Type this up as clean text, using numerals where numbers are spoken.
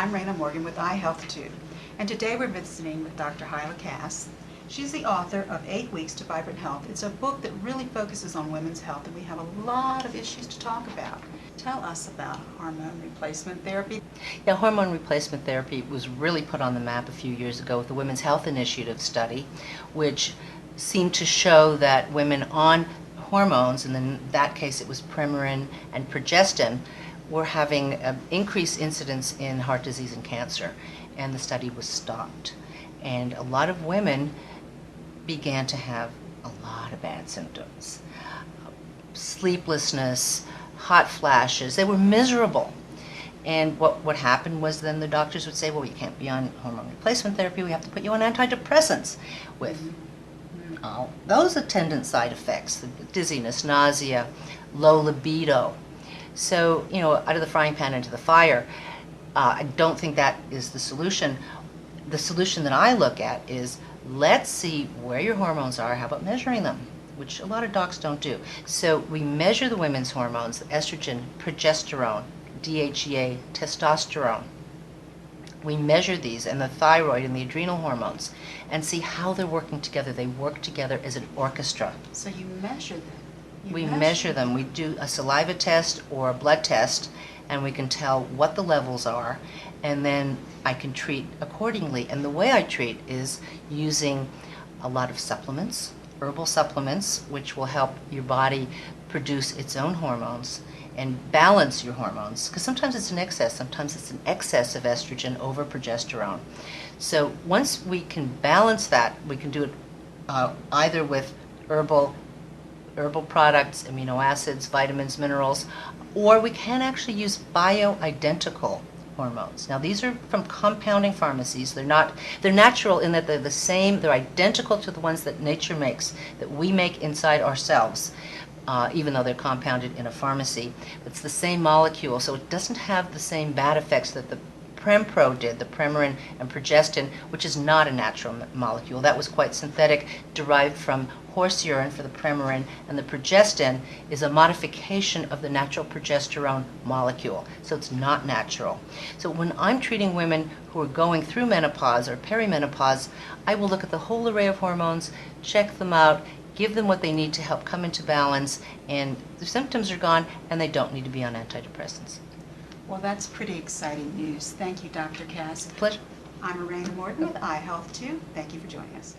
I'm Raina Morgan with iHealthTube, and today we're visiting with Dr. Hyla Cass. She's the author of 8 Weeks to Vibrant Health. It's a book that really focuses on women's health, and we have a lot of issues to talk about. Tell us about hormone replacement therapy. Yeah, hormone replacement therapy was really put on the map a few years ago with the Women's Health Initiative study, which seemed to show that women on hormones, and in that case it was Premarin and progestin, were having an increased incidence in heart disease and cancer, and the study was stopped. And a lot of women began to have a lot of bad symptoms. Sleeplessness, hot flashes, they were miserable. And what happened was then the doctors would say, well, you can't be on hormone replacement therapy, we have to put you on antidepressants with all those attendant side effects, the dizziness, nausea, low libido. So, out of the frying pan into the fire. I don't think that is the solution. The solution that I look at is, let's see where your hormones are. How about measuring them? Which a lot of docs don't do. So we measure the women's hormones, estrogen, progesterone, DHEA, testosterone. We measure these, and the thyroid and the adrenal hormones, and see how they're working together. They work together as an orchestra. So you measure them. We measure them. We do a saliva test or a blood test, and we can tell what the levels are, and then I can treat accordingly. And the way I treat is using a lot of supplements, herbal supplements, which will help your body produce its own hormones and balance your hormones, because sometimes it's an excess, sometimes it's an excess of estrogen over progesterone. So once we can balance that, we can do it either with herbal products, amino acids, vitamins, minerals, or we can actually use bioidentical hormones. Now these are from compounding pharmacies. They're natural in that they're the same, they're identical to the ones that nature makes, that we make inside ourselves, even though they're compounded in a pharmacy. It's the same molecule, so it doesn't have the same bad effects that the Prempro did, the Premarin and progestin, which is not a natural molecule. That was quite synthetic, derived from horse urine for the Premarin, and the progestin is a modification of the natural progesterone molecule, so it's not natural. So when I'm treating women who are going through menopause or perimenopause, I will look at the whole array of hormones, check them out, give them what they need to help come into balance, and the symptoms are gone, and they don't need to be on antidepressants. Well, that's pretty exciting news. Thank you, Dr. Cass. Pleasure. I'm Raina Morgan with iHealthTube. Thank you for joining us.